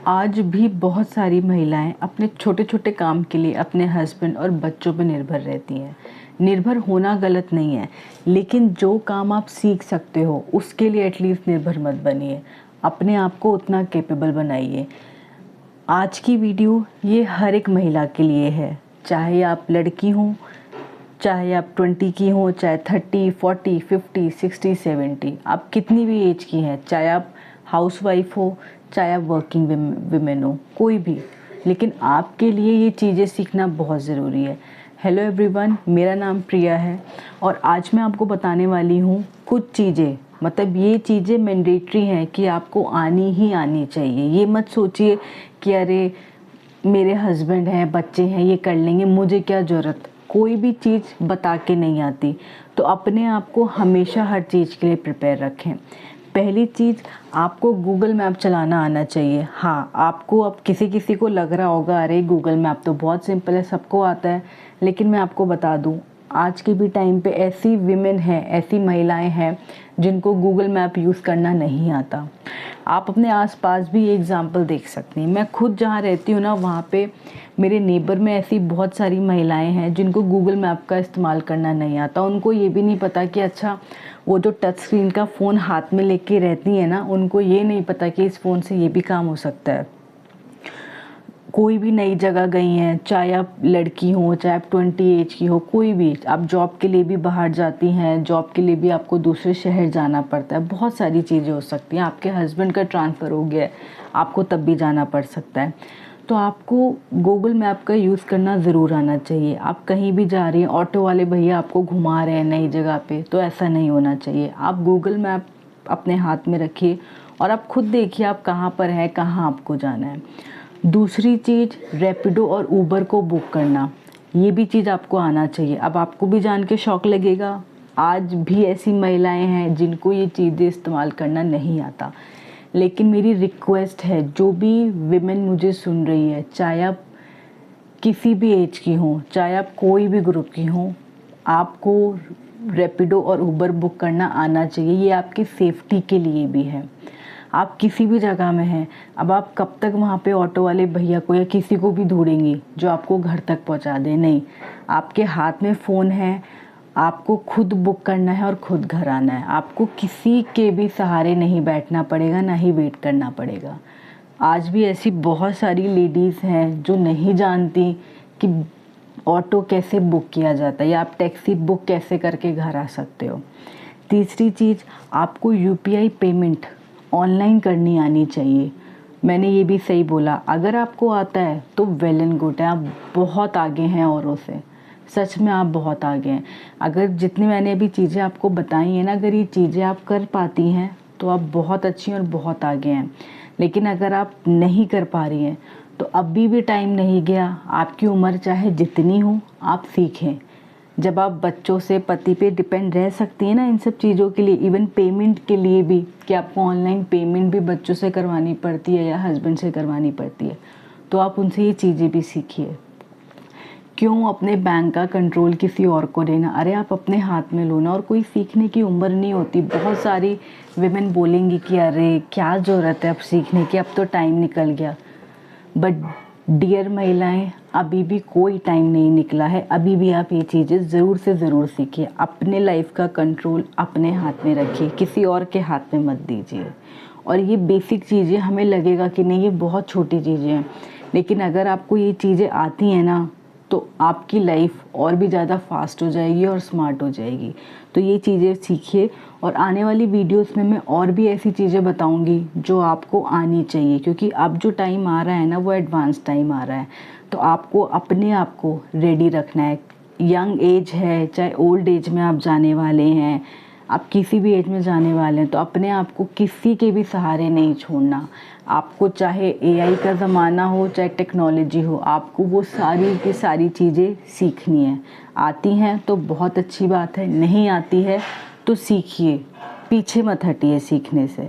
आज भी बहुत सारी महिलाएं अपने छोटे छोटे काम के लिए अपने हस्बैंड और बच्चों पर निर्भर रहती हैं। निर्भर होना गलत नहीं है, लेकिन जो काम आप सीख सकते हो उसके लिए एटलीस्ट निर्भर मत बनिए। अपने आप को उतना कैपेबल बनाइए। आज की वीडियो ये हर एक महिला के लिए है, चाहे आप लड़की हो, चाहे आप 20 की हो, चाहे 30, 40, 50, 60, 70, आप कितनी भी एज की हैं, चाहे आप हाउसवाइफ हो, चाहे आप वर्किंग विमेन हो, कोई भी, लेकिन आपके लिए ये चीज़ें सीखना बहुत ज़रूरी है। हेलो एवरीवन, मेरा नाम प्रिया है और आज मैं आपको बताने वाली हूँ कुछ चीज़ें, मतलब ये चीज़ें मैंडेटरी हैं कि आपको आनी ही आनी चाहिए। ये मत सोचिए कि अरे मेरे हस्बैंड हैं, बच्चे हैं, ये कर लेंगे, मुझे क्या ज़रूरत। कोई भी चीज़ बता के नहीं आती, तो अपने आप को हमेशा हर चीज़ के लिए प्रिपेयर रखें। पहली चीज़, आपको गूगल मैप चलाना आना चाहिए। हाँ, आपको अब किसी को लग रहा होगा अरे गूगल मैप तो बहुत सिंपल है, सबको आता है, लेकिन मैं आपको बता दूं, आज के भी टाइम पे ऐसी विमेन हैं, ऐसी महिलाएं हैं जिनको गूगल मैप यूज़ करना नहीं आता। आप अपने आसपास भी एग्जाम्पल देख सकते हैं। मैं खुद जहाँ रहती हूँ ना, वहाँ पे मेरे नेबर में ऐसी बहुत सारी महिलाएं हैं जिनको गूगल मैप का इस्तेमाल करना नहीं आता। उनको ये भी नहीं पता कि अच्छा वो जो टच स्क्रीन का फ़ोन हाथ में लेके रहती है ना, उनको ये नहीं पता कि इस फ़ोन से ये भी काम हो सकता है। कोई भी नई जगह गई हैं, चाहे आप लड़की हो, चाहे आप 20 एज की हो, कोई भी, आप जॉब के लिए भी बाहर जाती हैं, जॉब के लिए भी आपको दूसरे शहर जाना पड़ता है, बहुत सारी चीज़ें हो सकती हैं। आपके हस्बैंड का ट्रांसफ़र हो गया है, आपको तब भी जाना पड़ सकता है। तो आपको गूगल मैप का यूज़ करना ज़रूर आना चाहिए। आप कहीं भी जा रही हैं, ऑटो वाले भैया आपको घुमा रहे हैं नई जगह पे, तो ऐसा नहीं होना चाहिए। आप गूगल मैप अपने हाथ में रखिए और आप खुद देखिए आप कहाँ पर हैं, कहाँ आपको जाना है। दूसरी चीज़, रैपिडो और ऊबर को बुक करना, ये भी चीज़ आपको आना चाहिए। अब आपको भी जान के शौक लगेगा, आज भी ऐसी महिलाएं हैं जिनको ये चीज़ें इस्तेमाल करना नहीं आता। लेकिन मेरी रिक्वेस्ट है, जो भी विमेन मुझे सुन रही है, चाहे आप किसी भी एज की हों, चाहे आप कोई भी ग्रुप की हों, आपको रैपिडो और ऊबर बुक करना आना चाहिए। ये आपकी सेफ्टी के लिए भी है। आप किसी भी जगह में हैं, अब आप कब तक वहाँ पे ऑटो वाले भैया को या किसी को भी ढूंढेंगी जो आपको घर तक पहुँचा दे? नहीं, आपके हाथ में फ़ोन है, आपको खुद बुक करना है और खुद घर आना है। आपको किसी के भी सहारे नहीं बैठना पड़ेगा, ना ही वेट करना पड़ेगा। आज भी ऐसी बहुत सारी लेडीज़ हैं जो नहीं जानती कि ऑटो कैसे बुक किया जाता है या आप टैक्सी बुक कैसे करके घर आ सकते हो। तीसरी चीज़, आपको यूपीआई पेमेंट ऑनलाइन करनी आनी चाहिए। मैंने ये भी सही बोला, अगर आपको आता है तो वेल एंड गुड है, आप बहुत आगे हैं औरों से, सच में आप बहुत आगे हैं। अगर जितनी मैंने अभी चीज़ें आपको बताई हैं ना, अगर ये चीज़ें आप कर पाती हैं तो आप बहुत अच्छी और बहुत आगे हैं। लेकिन अगर आप नहीं कर पा रही हैं तो अभी भी टाइम नहीं गया। आपकी उम्र चाहे जितनी हो, आप सीखें। जब आप बच्चों से, पति पे डिपेंड रह सकती हैं ना इन सब चीज़ों के लिए, इवन पेमेंट के लिए भी, कि आपको ऑनलाइन पेमेंट भी बच्चों से करवानी पड़ती है या हस्बैंड से करवानी पड़ती है, तो आप उनसे ये चीज़ें भी सीखिए। क्यों अपने बैंक का कंट्रोल किसी और को देना? अरे आप अपने हाथ में लो ना। और कोई सीखने की उम्र नहीं होती। बहुत सारी विमेन बोलेंगी कि अरे क्या ज़रूरत है अब सीखने की, अब तो टाइम निकल गया। बट डियर महिलाएं, अभी भी कोई टाइम नहीं निकला है। अभी भी आप ये चीज़ें ज़रूर से ज़रूर सीखिए। अपने लाइफ का कंट्रोल अपने हाथ में रखिए, किसी और के हाथ में मत दीजिए। और ये बेसिक चीज़ें हमें लगेगा कि नहीं ये बहुत छोटी चीज़ें हैं, लेकिन अगर आपको ये चीज़ें आती हैं ना, तो आपकी लाइफ और भी ज़्यादा फास्ट हो जाएगी और स्मार्ट हो जाएगी। तो ये चीज़ें सीखिए और आने वाली वीडियोस में मैं और भी ऐसी चीज़ें बताऊंगी जो आपको आनी चाहिए, क्योंकि अब जो टाइम आ रहा है ना, वो एडवांस टाइम आ रहा है। तो आपको अपने आप को रेडी रखना है। यंग एज है, चाहे ओल्ड एज में आप जाने वाले हैं, आप किसी भी एज में जाने वाले हैं, तो अपने आप को किसी के भी सहारे नहीं छोड़ना। आपको चाहे एआई का ज़माना हो, चाहे टेक्नोलॉजी हो, आपको वो सारी की सारी चीज़ें सीखनी है। आती हैं तो बहुत अच्छी बात है, नहीं आती है तो सीखिए, पीछे मत हटिए सीखने से।